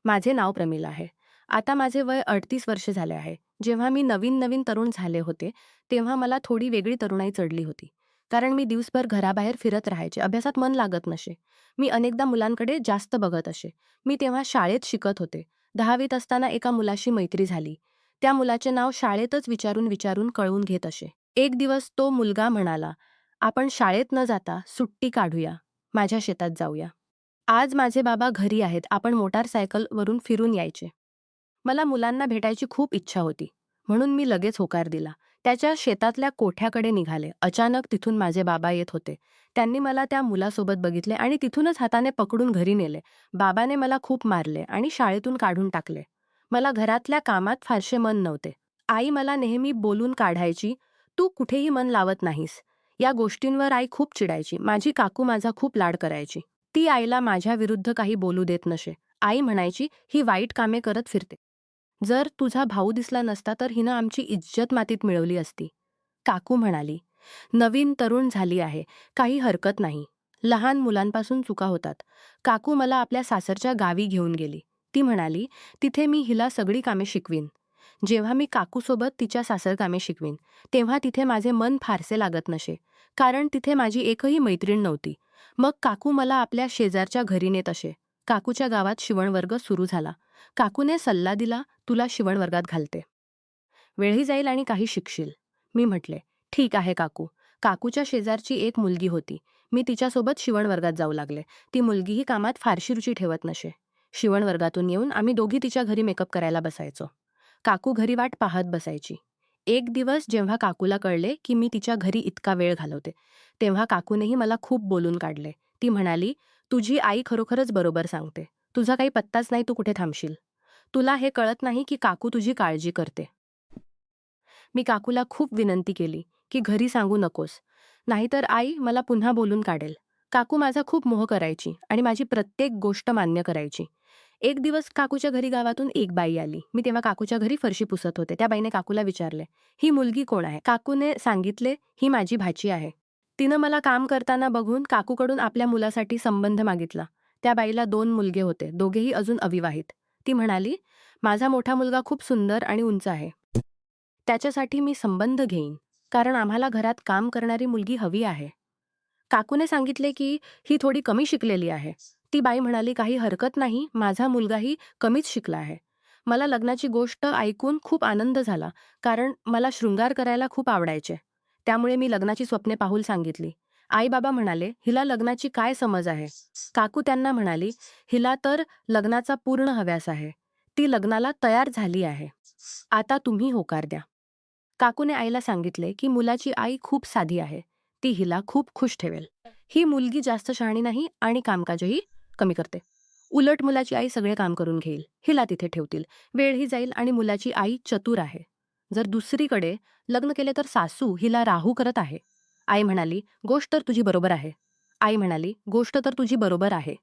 माझे नाव प्रमिला आहे. आता माझे वय 38 वर्ष झाले आहे. जेव्हा मी नवीन-नवीन तरुण झाले होते, तेव्हा मला थोडी वेगळी तरुणाई चढली होती. कारण मी दिवसभर घराबाहेर फिरत राहायचे, अभ्यासात मन लागत नसे. मी अनेकदा मुलांकडे जास्त बघत असे. मी तेव्हा शाळेत शिकत होते. 10वीत असताना एका मुलाशी मैत्री झाली. त्या मुलाचे नाव शाळेतच विचारून-विचारून कळवून घेत असे. एक दिवस तो मुलगा म्हणाला, "आपण शाळेत न जाता सुट्टी काढूया, माझ्या शेतात जाऊया." आज माझे बाबा घरी आहेत. आपण मोटारसायकलवरून फिरून यायचे. मला मुलांना भेटायची खूप इच्छा होती. म्हणून मी लगेच होकार दिला. त्याच्या शेतातल्या कोठ्याकडे निघाले. अचानक तिथून माझे बाबा येत होते. त्यांनी मला त्या मुलासोबत बघितले आणि तिथूनच हाताने पकडून घरी नेले. बाबाने मला खूप मारले आणि शाळेतून काढून टाकले. मला घरातल्या कामात फारसे मन नव्हते. आई मला नेहमी बोलून काढायची, "तू कुठेही मन लावत नाहीस." या गोष्टींवर आई खूप चिडायची. माझी काकू माझा खूप लाड करायची. ती आईला माझ्या विरुद्ध काही बोलू देत नसे. आई म्हणायची, "ही वाईट कामे करत फिरते. जर तुझा भाऊ दिसला नसता तर हिनं आमची इज्जत मातीत मिळवली असती." काकू म्हणाली, "नवीन तरुण झाली आहे, काही हरकत नाही. लहान मुलांपासून चुका होतात." काकू मला आपल्या सासरच्या गावी घेऊन गेली. ती म्हणाली, "तिथे मी हिला सगळी कामे शिकवीन." जेव्हा मी काकूसोबत तिच्या सासरकामे शिकवीन, तेव्हा तिथे माझे मन फारसे लागत नसे. कारण तिथे माझी एकही मैत्रीण नव्हती. मग काकू मला आपल्या शेजारच्या घरी नेत असे. काकूच्या गावात शिवणवर्ग सुरू झाला. काकूने सल्ला दिला, "तुला शिवणवर्गात घालते. वेळही जाईल आणि काही शिकशील." मी म्हटले, "ठीक आहे काकू." काकूच्या शेजारची एक मुलगी होती. मी तिच्यासोबत शिवणवर्गात जाऊ लागले. ती मुलगीही कामात फारशी रुची ठेवत नसे. शिवणवर्गातून येऊन आम्ही दोघी तिच्या घरी मेकअप करायला बसायचो. काकू घरी वाट पाहत बसायची. एक दिवस जेव्हा काकूला कळले की मी तिच्या घरी इतका वेळ घालवते, तेव्हा काकूनेही मला खूप बोलून काढले. ती म्हणाली, "तुझी आई खरोखरच बरोबर सांगते. तुझा काही पत्ताच नाही, तू कुठे थांबशील. तुला हे कळत नाही की काकू तुझी काळजी करते." मी काकूला खूप विनंती केली की घरी सांगू नकोस, नाहीतर आई मला पुन्हा बोलून काढेल. काकू माझा खूप मोह करायची आणि माझी प्रत्येक गोष्ट मान्य करायची. एक दिवस काकूच्या घरी गावातून एक बाई आली. मी तेव्हा काकूच्या घरी फरशी पुसत होते. त्या बाईने काकूला विचारले, "ही मुलगी कोण आहे?" काकूने सांगितले, "ही माझी भाची आहे." तिनं मला काम करताना बघून काकूकडून आपल्या मुलासाठी संबंध मागितला. त्या बाईला 2 मुलगे होते, दोघेही अजून अविवाहित. ती म्हणाली, "माझा मोठा मुलगा खूप सुंदर आणि उंच आहे. त्याच्यासाठी मी संबंध घेईन, कारण आम्हाला घरात काम करणारी मुलगी हवी आहे." काकूने सांगितले की ही थोडी कमी शिकलेली आहे. ती बाई म्हणाली, "काही हरकत नाही, माझा मुलगाही कमीच शिकला आहे." मला लग्नाची गोष्ट ऐकून खूप आनंद झाला, कारण मला शृंगार करायला खूप आवडायचे. त्यामुळे मी लग्नाची स्वप्ने पाहून सांगितली. आई-बाबा म्हणाले, "हिला लग्नाची काय समज आहे?" काकू त्यांना म्हणाली, "हिला तर लग्नाचा पूर्ण हव्यास आहे. ती लग्नाला तयार झाली आहे. आता तुम्ही होकार द्या." काकूने आईला सांगितले की मुलाची आई खूप साधी आहे. ती हिला खूप खुश ठेवेल. ही मुलगी जास्त शहाणी नाही आणि कामकाजही कमी करते. उलट मुलाची आई सगळे काम करून घेईल. हिला तिथे ठेवतील. वेळही जाईल आणि मुलाची आई चतुर आहे. जर दुसरीकडे लग्न केले तर सासू हिला राहू करत आहे. आई म्हणाली, "गोष्ट तर तुझी बरोबर आहे." आई म्हणाली, "गोष्ट तर तुझी बरोबर आहे.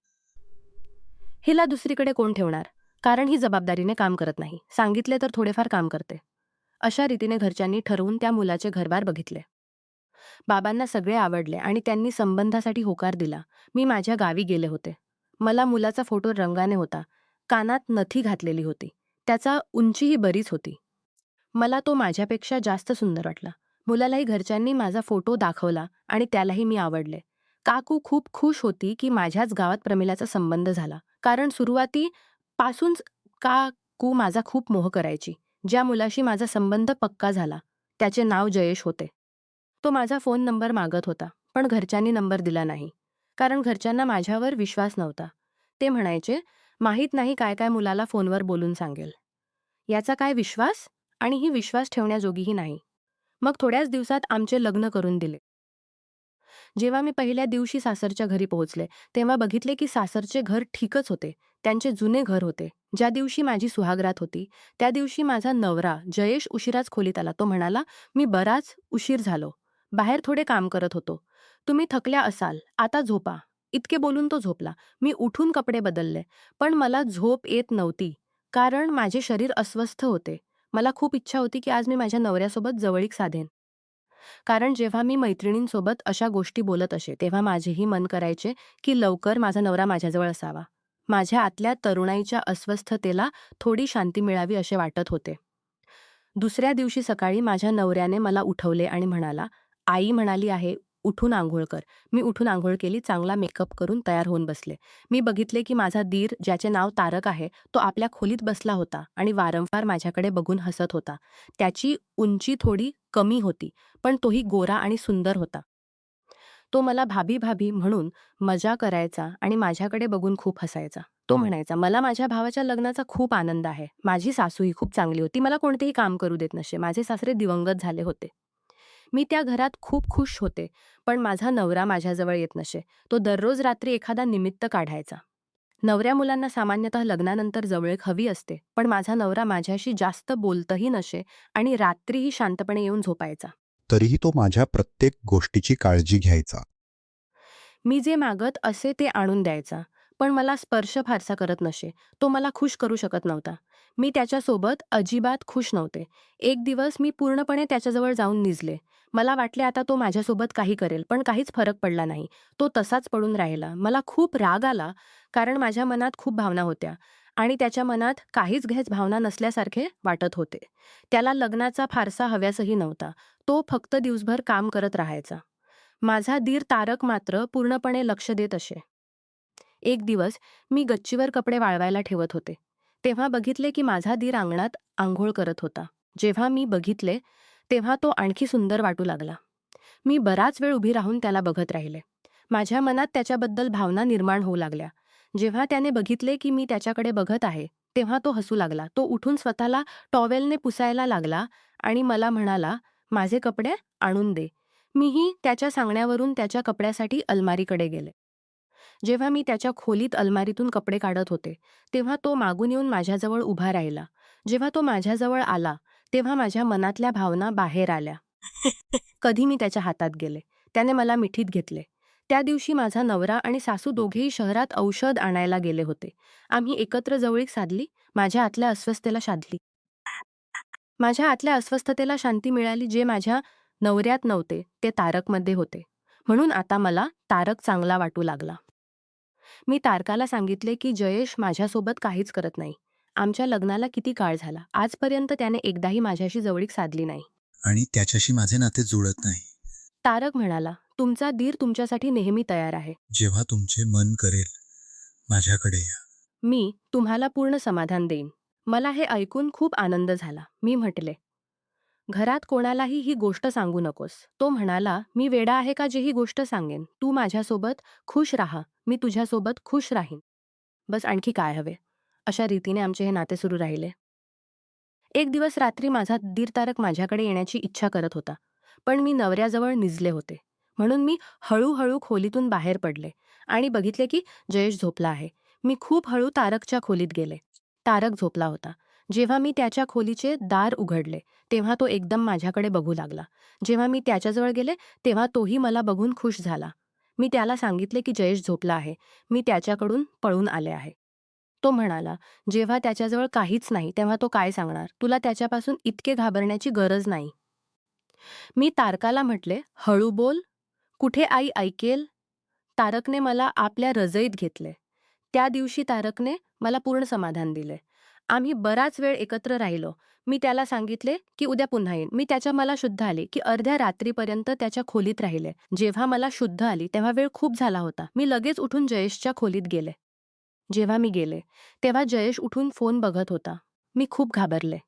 हिला दुसरीकडे कोण ठेवणार? कारण ही जबाबदारीने काम करत नाही. सांगितले तर थोडेफार काम करते." अशा रीतीने घरच्यांनी ठरवून त्या मुलाचे घरबार बघितले. बाबांना सगळे आवडले आणि त्यांनी संबंधासाठी होकार दिला. मी माझ्या गावी गेले होते. मला मुलाचा फोटो रंगाने होता. कानात नथी घातलेली होती. त्याचा उंचीही बरीच होती. मला तो माझ्यापेक्षा जास्त सुंदर वाटला. मुलालाही घरच्यांनी माझा फोटो दाखवला आणि त्यालाही मी आवडले. काकू खूप खुश होती की माझ्याच गावात प्रमिलाचा संबंध झाला. कारण सुरुवातीपासूनच काकू माझा खूप मोह करायची. ज्या मुलाशी माझा संबंध पक्का झाला, त्याचे नाव जयेश होते. तो माझा फोन नंबर मागत होता, पण घरच्यांनी नंबर दिला नाही. कारण घरच्यांना माझ्यावर विश्वास नव्हता. ते म्हणायचे, "माहीत नाही काय-काय मुलाला फोनवर बोलून सांगेल. याचा काय विश्वास? आणि ही विश्वास ठेवण्याजोगीही नाही." मग थोड्याच दिवसात आमचे लग्न करून दिले. जेव्हा मी पहिल्या दिवशी सासरच्या घरी पोहोचले, तेव्हा बघितले की सासरचे घर ठीकच होते. त्यांचे जुने घर होते. ज्या दिवशी माझी सुहागरात होती, त्या दिवशी माझा नवरा जयेश उशिराच खोलीत आला. तो म्हणाला, "मी बराच उशीर झालो. बाहेर थोडे काम करत होतो. तुम्ही थकल्या असाल, आता झोपा." इतके बोलून तो झोपला. मी उठून कपडे बदलले, पण मला झोप येत नव्हती, कारण माझे शरीर अस्वस्थ होते. मला खूप इच्छा होती की आज मी माझ्या नवऱ्यासोबत जवळीक साधेन. कारण जेव्हा मी मैत्रिणींसोबत अशा गोष्टी बोलत असे, तेव्हा माझेही मन करायचे की लवकर माझा नवरा माझ्याजवळ असावा. माझ्या आतल्या तरुणाईच्या अस्वस्थतेला थोडी शांती मिळावी असे वाटत होते. दुसऱ्या दिवशी सकाळी माझ्या नवऱ्याने मला उठवले आणि म्हणाला, "आई म्हणाली आहे, उठून अंघोळ कर." मी उठून अंघोळ केली, चांगला मेकअप करून तयार होऊन बसले. मी बघितले की माझा दीर, ज्याचे नाव तारक आहे, तो आपल्या खोलीत बसला होता आणि वारंवार माझ्याकडे बघून हसत होता. त्याची उंची थोडी कमी होती, पण तोही गोरा आणि सुंदर होता. तो मला भाभी भाभी म्हणून मजा करायचा आणि माझ्याकडे बघून खूप हसायचा. तो म्हणायचा, "मला माझ्या भावाच्या लग्नाचा खूप आनंद आहे. माझी सासू ही खूप चांगली होती. मला कोणतेही काम करू देत नसे. माझे सासरे दिवंगत झाले होते. मी त्या घरात खूप खुश होते, पण माझा नवरा माझ्याजवळ येत नसे. तो दररोज रात्री एखादा निमित्त काढायचा. नवऱ्या मुलांना सामान्यतः लग्नानंतर जवळीक हवी असते, पण माझा नवरा माझ्याशी जास्त बोलतही नसे आणि रात्रीही शांतपणे येऊन झोपायचा. तरीही तो माझ्या प्रत्येक गोष्टीची काळजी घ्यायचा. मी जे मागत असे ते आणून द्यायचा, पण मला स्पर्श फारसा करत नसे. तो मला खुश करू शकत नव्हता. मी त्याच्यासोबत अजिबात खुश नव्हते. एक दिवस मी पूर्णपणे त्याच्याजवळ जाऊन निजले. मला वाटले आता तो माझ्यासोबत काही करेल, पण काहीच फरक पडला नाही. तो तसाच पडून राहिला. मला खूप राग आला, कारण माझ्या मनात खूप भावना होत्या आणि त्याच्या मनात काहीच घेच भावना नसल्यासारखे वाटत होते. त्याला लग्नाचा फारसा हव्यासही नव्हता. तो फक्त दिवसभर काम करत राहायचा. माझा दीर तारक मात्र पूर्णपणे लक्ष देत असे. एक दिवस मी गच्चीवर कपडे वाळवायला ठेवत होते. तेव्हा बघितले की माझा दीर अंगणात अंघोळ करत होता. जेव्हा मी बघितले, तेव्हा तो आणखी सुंदर वाटू लागला. मी बराच वेळ उभी राहून त्याला बघत राहिले. माझ्या मनात त्याच्याबद्दल भावना निर्माण होऊ लागल्या. जेव्हा त्याने बघितले की मी त्याच्याकडे बघत आहे, तेव्हा तो हसू लागला. तो उठून स्वतःला टॉवेलने पुसायला लागला आणि मला म्हणाला, "माझे कपडे आणून दे." मीही त्याच्या सांगण्यावरून त्याच्या कपड्यासाठी अलमारीकडे गेले. जेव्हा मी त्याच्या खोलीत अलमारीतून कपडे काढत होते, तेव्हा तो मागून येऊन माझ्याजवळ उभा राहिला. जेव्हा तो माझ्याजवळ आला, तेव्हा माझ्या मनातल्या भावना बाहेर आल्या. कधी मी त्याच्या हातात गेले. त्याने मला मिठीत घेतले. त्या दिवशी माझा नवरा आणि सासू दोघेही शहरात औषध आणायला गेले होते. आम्ही एकत्र जवळीक साधली. माझ्या आतल्या अस्वस्थतेला शांती माझ्या आतल्या अस्वस्थतेला शांती मिळाली. जे माझ्या नवऱ्यात नव्हते, ते तारकमध्ये होते. म्हणून आता मला तारक चांगला वाटू लागला. मी तारकाला सांगितले की जयेश माझ्यासोबत काहीच करत नाही. आमच्या लग्नाला किती काळ झाला. आजपर्यंत त्याने एकदाही माझ्याशी जवळीक साधली नाही. आणि त्याच्याशी माझे नाते जुळत नाही. तारक म्हणाला, "तुमचा दीर तुमच्यासाठी नेहमी तयार आहे. जेव्हा तुमचे मन करेल, माझ्याकडे या. मी तुम्हाला पूर्ण समाधान देईन." मला हे ऐकून खूप आनंद झाला. मी म्हटले, "घरात कोणालाही ही गोष्ट सांगू नकोस." तो म्हणाला, "मी वेडा आहे का जे ही गोष्ट सांगेन? तू माझ्यासोबत खुश राहा. मी तुझ्यासोबत खुश राहीन. बस आणखी काय हवे?" अशा रीतीने आमचे हे नाते सुरू राहिले. एक दिवस रात्री माझा दीर तारक माझ्याकडे येण्याची इच्छा करत होता. पण मी नवऱ्याजवळ निजले होते. म्हणून मी हळूहळू खोलीतून बाहेर पडले आणि बघितले की जयेश झोपला आहे. मी खूप हळू तारकच्या खोलीत गेले. तारक झोपला होता. जेव्हा मी त्याच्या खोलीचे दार उघडले, तेव्हा तो एकदम माझ्याकडे बघू लागला. जेव्हा मी त्याच्याजवळ गेले, तेव्हा तोही मला बघून खुश झाला. मी त्याला सांगितले की जयेश झोपला आहे. मी त्याच्याकडून पळून आले आहे. तो म्हणाला, जेव्हा त्याच्याजवळ काहीच नाही, तेव्हा तो काय सांगणार? तुला त्याच्यापासून इतके घाबरण्याची गरज नाही. मी तारकाला म्हटले, "हळू बोल. कुठे आई ऐकेल?" तारकने मला आपल्या रजईत घेतले. त्या दिवशी तारकने मला पूर्ण समाधान दिले. आम्ही बराच वेळ एकत्र राहिलो. मी त्याला सांगितले, की उद्या पुन्हा येईन. मला शुद्ध आली, की अर्ध्या रात्रीपर्यंत त्याच्या खोलीत राहिले. जेव्हा मला शुद्ध आली, तेव्हा वेळ खूप झाला होता. मी लगेच उठून जयेशच्या खोलीत गेले. जेव्हा मी गेले, तेव्हा जयेश उठून फोन बघत होता. मी खूप घाबरले.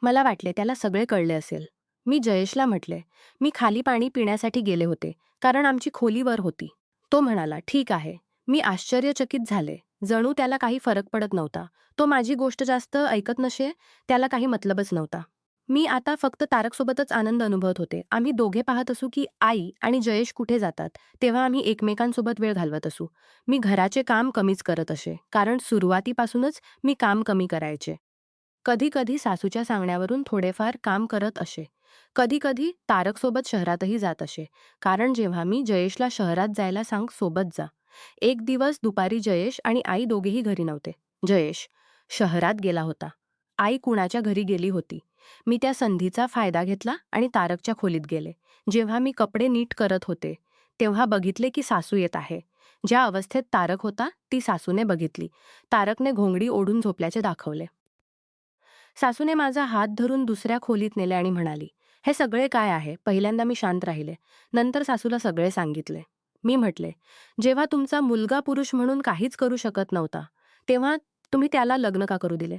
मला वाटले त्याला सगळे कळले असेल. मी जयेशला म्हटले, "मी खाली पाणी पिण्यासाठी गेले होते, कारण आमची खोली वर होती." तो म्हणाला, "ठीक आहे." मी आश्चर्यचकित झाले. जणू त्याला काही फरक पडत नव्हता. तो माझी गोष्ट जास्त ऐकत नसे, त्याला काही मतलबच नव्हता. मी आता फक्त तारकसोबतच आनंद अनुभवत होते. आम्ही दोघे पाहत असू की आई आणि जयेश कुठे जातात, तेव्हा आम्ही एकमेकांसोबत वेळ घालवत असू. मी घराचे काम कमीच करत असे, कारण सुरुवातीपासूनच मी काम कमी करायचे. कधी-कधी सासूच्या सांगण्यावरून थोडेफार काम करत असे. कधी-कधी तारकसोबत शहरातही जात असे, कारण जेव्हा मी जयेशला शहरात जायला सांग सोबत जा. एक दिवस दुपारी जयेश आणि आई दोघेही घरी नव्हते. जयेश शहरात गेला होता. आई कुणाच्या घरी गेली होती. मी त्या संधीचा फायदा घेतला आणि तारकच्या खोलीत गेले. जेव्हा मी कपडे नीट करत होते, तेव्हा बघितले की सासू येत आहे. ज्या अवस्थेत तारक होता ती सासूने बघितली. तारकने घोंगडी ओढून झोपल्याचे दाखवले. सासूने माझा हात धरून दुसऱ्या खोलीत नेले आणि म्हणाली, "हे सगळे काय आहे?" पहिल्यांदा मी शांत राहिले. नंतर सासूला सगळे सांगितले. मी म्हटले, "जेव्हा तुमचा मुलगा पुरुष म्हणून काहीच करू शकत नव्हता, तेव्हा तुम्ही त्याला लग्न का करू दिले?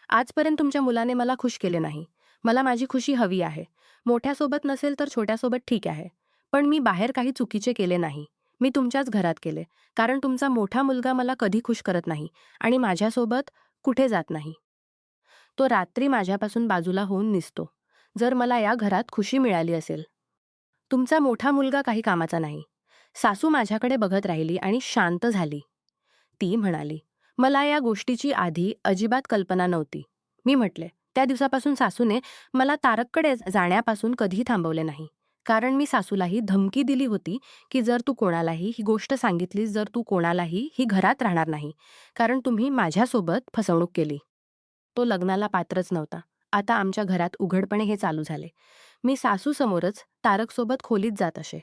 आजपर्यंत तुमच्या मुलाने मला खुश केले नाही. मला माझी खुशी हवी आहे. मोठ्यासोबत नसेल तर छोट्यासोबत ठीक आहे. पण मी बाहेर काही चुकीचे केले नाही. मी तुमच्याच घरात केले. कारण तुमचा मोठा मुलगा मला कधी खुश करत नाही आणि माझ्यासोबत कुठे जात नाही. तो रात्री माझ्यापासून बाजूला होऊन निसतो. जर मला या घरात खुशी मिळाली असेल. तुमचा मोठा मुलगा काही कामाचा नाही." सासू माझ्याकडे बघत राहिली आणि शांत झाली. ती म्हणाली, "मला या गोष्टीची आधी अजिबात कल्पना नव्हती." मी म्हटले, "त्या दिवसापासून सासूने मला तारककडे जाण्यापासून कधीही थांबवले नाही. कारण मी सासूलाही धमकी दिली होती की जर तू कोणालाही ही गोष्ट सांगितलीस, जर तू कोणालाही ही घरात राहणार नाही. कारण तुम्ही माझ्यासोबत फसवणूक केली." तो लग्नाला पात्रच नव्हता. आता आमच्या घरात उघडपणे हे चालू झाले. मी सासूसमोरच तारकसोबत खोलीत जात असे.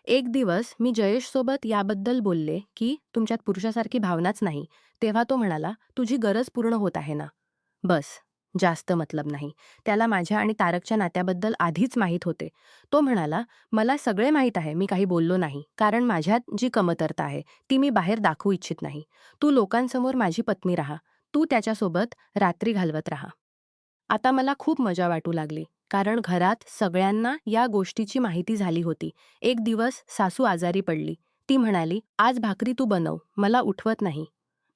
एक दिवस मी जयेशसोबत याबद्दल बोलले की तुमच्यात पुरुषासारखी भावनाच नाही. तेव्हा तो म्हणाला, "तुझी गरज पूर्ण होत आहे ना." बस. जास्त मतलब नाही. त्याला माझ्या आणि तारकच्या नात्याबद्दल आधीच माहीत होते. तो म्हणाला, "मला सगळे माहीत आहे. मी काही बोललो नाही. कारण माझ्यात जी कमतरता आहे ती मी बाहेर दाखवू इच्छित नाही. तू लोकांसमोर माझी पत्नी राहा. तू त्याच्यासोबत रात्री घालवत राहा." आता मला खूप मजा वाटू लागली. कारण घरात सगळ्यांना या गोष्टीची माहिती झाली होती. एक दिवस सासू आजारी पडली. ती म्हणाली, "आज भाकरी तू बनव. मला उठवत नाही."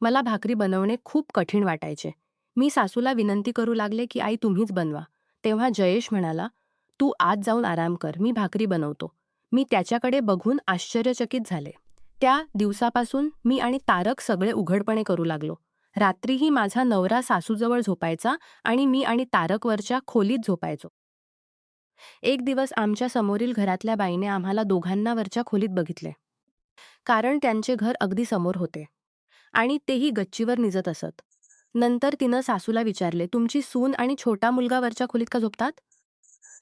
मला भाकरी बनवणे खूप कठीण वाटायचे. मी सासूला विनंती करू लागले की आई तुम्हीच बनवा. तेव्हा जयेश म्हणाला, "तू आज जाऊन आराम कर. मी भाकरी बनवतो." मी त्याच्याकडे बघून आश्चर्यचकित झाले. त्या दिवसापासून मी आणि तारक सगळे उघडपणे करू लागलो. रात्रीही माझा नवरा सासूजवळ झोपायचा आणि मी आणि तारक वरच्या खोलीत झोपायचो. एक दिवस आमच्या समोरील घरातल्या बाईने आम्हाला दोघांना वरच्या खोलीत बघितले. कारण त्यांचे घर अगदी समोर होते आणि तेही गच्चीवर निजत असत. नंतर तिनं सासूला विचारले, "तुमची सून आणि छोटा मुलगा वरच्या खोलीत का झोपतात?"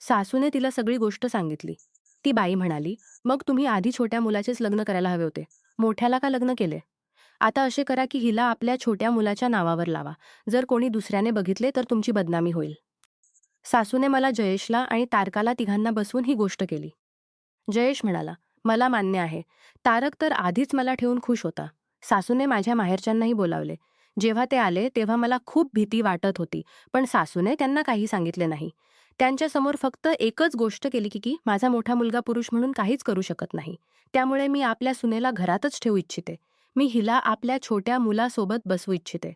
सासूने तिला सगळी गोष्ट सांगितली. ती बाई म्हणाली, "मग तुम्ही आधी छोट्या मुलाचेच लग्न करायला हवे होते. मोठ्याला का लग्न केले? आता असे करा की हिला आपल्या छोट्या मुलाच्या नावावर लावा. जर कोणी दुसऱ्याने बघितले तर तुमची बदनामी होईल." सासूने मला जयेशला आणि तारकाला तिघांना बसवून ही गोष्ट केली. जयेश म्हणाला, "मला मान्य आहे. तारक तर आधीच मला ठेवून खुश होता." सासूने माझ्या माहेरच्यांनाही बोलावले. जेव्हा ते आले तेव्हा मला खूप भीती वाटत होती, पण सासूने त्यांना काही सांगितले नाही. त्यांच्यासमोर फक्त एकच गोष्ट केली की माझा मोठा मुलगा पुरुष म्हणून काहीच करू शकत नाही. त्यामुळे मी आपल्या सुनेला घरातच ठेवू इच्छिते. मी हिला आपल्या छोट्या मुलासोबत बसवू इच्छिते.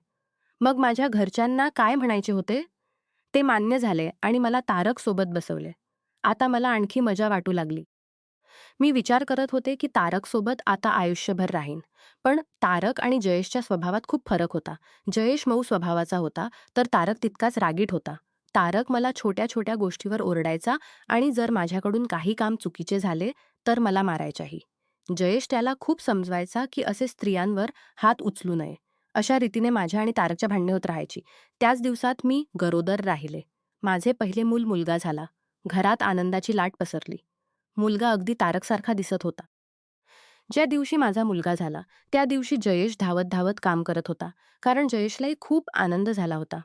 मग माझ्या घरच्यांना काय म्हणायचे होते ते मान्य झाले आणि मला तारक सोबत बसवले. आता मला आणखी मजा वाटू लागली. मी विचार करत होते की तारकसोबत आता आयुष्यभर राहीन. पण तारक आणि जयेशच्या स्वभावात खूप फरक होता. जयेश मऊ स्वभावाचा होता, तर तारक तितकाच रागीट होता. तारक मला छोट्या-छोट्या गोष्टीवर ओरडायचा आणि जर माझ्याकडून काही काम चुकीचे झाले, तर मला मारायचाही. जयेश त्याला खूप समजवायचा की असे स्त्रियांवर हात उचलू नये. अशा रीतीने माझ्या आणि तारकच्या भांडणे होत राहायची. त्याच दिवसात मी गरोदर राहिले. माझे पहिले मूल मुलगा झाला. घरात आनंदाची लाट पसरली. मुलगा अगदी तारकसारखा दिसत होता. ज्या दिवशी माझा मुलगा झाला, त्या दिवशी जयेश धावत-धावत काम करत होता. कारण जयेशलाही खूप आनंद झाला होता.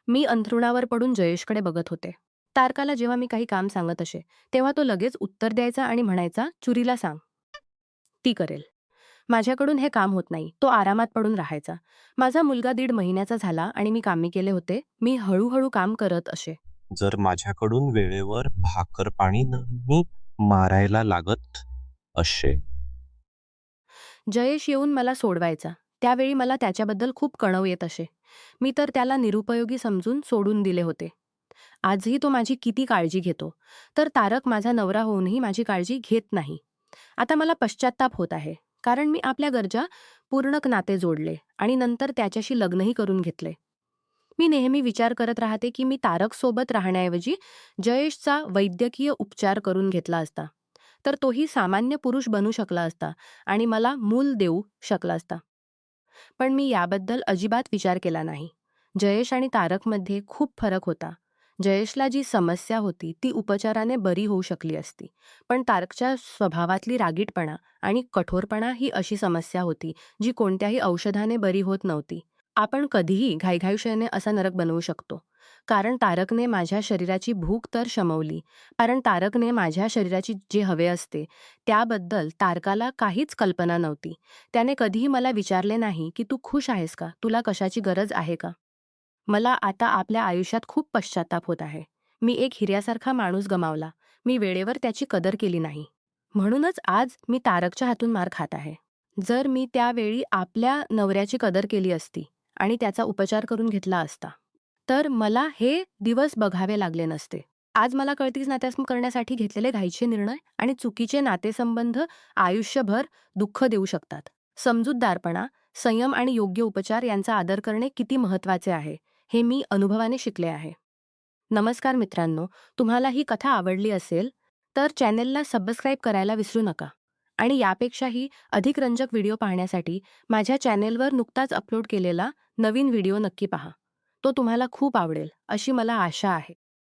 मी अंथरुणावर पडून जयेशकडे बघत होते. तारकाला जेव्हा मी काही काम सांगत असे, तेव्हा तो लगेच उत्तर द्यायचा आणि म्हणायचा, "चुरीला सांग, ती करेल." माझ्याकडून हे काम होत नाही. तो आरामात पडून राहायचा. माझा मुलगा 1.5 महिन्याचा झाला आणि मी कामी केले होते. मी हळूहळू काम करत असे. जर माझ्याकडून वेळेवर भाकर पाणी नाही मारायला लागत असे. जयेश येऊन मला सोडवायचा. त्यावेळी मला त्याच्याबद्दल खूप कणव येत असे. मी तर त्याला निरुपयोगी समजून सोडून दिले होते. आजही तो माझी किती काळजी घेतो. तर तारक माझा नवरा होऊनही माझी काळजी घेत नाही. आता मला पश्चात्ताप होत आहे. कारण मी आपल्या गरजा पूर्ण नाते जोडले आणि नंतर त्याच्याशी लग्नही करून घेतले. मी नेहमी विचार करत राहते की मी तारकसोबत राहण्याऐवजी जयेशचा वैद्यकीय उपचार करून घेतला असता. तर तोही सामान्य पुरुष बनू शकला असता आणि मला मूल देऊ शकला असता. पण मी याबद्दल अजिबात विचार केला नाही. जयेश आणि तारकमध्ये खूप फरक होता. जयेशला जी समस्या होती ती उपचाराने बरी होऊ शकली असती, पण तारकच्या स्वभावातली रागीटपणा आणि कठोरपणा ही अशी समस्या होती जी कोणत्याही औषधाने बरी होत नव्हती. आपण कधीही घाईघाईशयाने असा नरक बनवू शकतो. कारण तारकने माझ्या शरीराची भूक तर शमवली. कारण तारकने माझ्या शरीराची जे हवे असते त्याबद्दल तारकाला काहीच कल्पना नव्हती. त्याने कधीही मला विचारले नाही की तू खुश आहेस का? तुला कशाची गरज आहे का? मला आता आपल्या आयुष्यात खूप पश्चाताप होत आहे. मी एक हिऱ्यासारखा माणूस गमावला. मी वेळेवर त्याची कदर केली नाही. म्हणूनच आज मी तारकच्या हातून मार खात आहे. जर मी त्यावेळी आपल्या नवऱ्याची कदर केली असती आणि त्याचा उपचार करून घेतला असता, तर मला हे दिवस बघावे लागले नसते. आज मला कळतीच नात्यास करण्यासाठी घेतलेले घाईचे निर्णय आणि चुकीचे नातेसंबंध आयुष्यभर दुःख देऊ शकतात. समजूतदारपणा, संयम आणि योग्य उपचार यांचा आदर करणे किती महत्त्वाचे आहे, हे मी अनुभवाने शिकले आहे. नमस्कार मित्रांनो, तुम्हाला ही कथा आवडली असेल, तर चॅनेलला सबस्क्राईब करायला विसरू नका. आणि यापेक्षाही अधिक रंजक व्हिडिओ पाहण्यासाठी माझ्या चॅनेलवर नुकताच अपलोड केलेला नवीन व्हिडिओ नक्की पहा. तो तुम्हाला खूप आवडेल, अशी मला आशा आहे.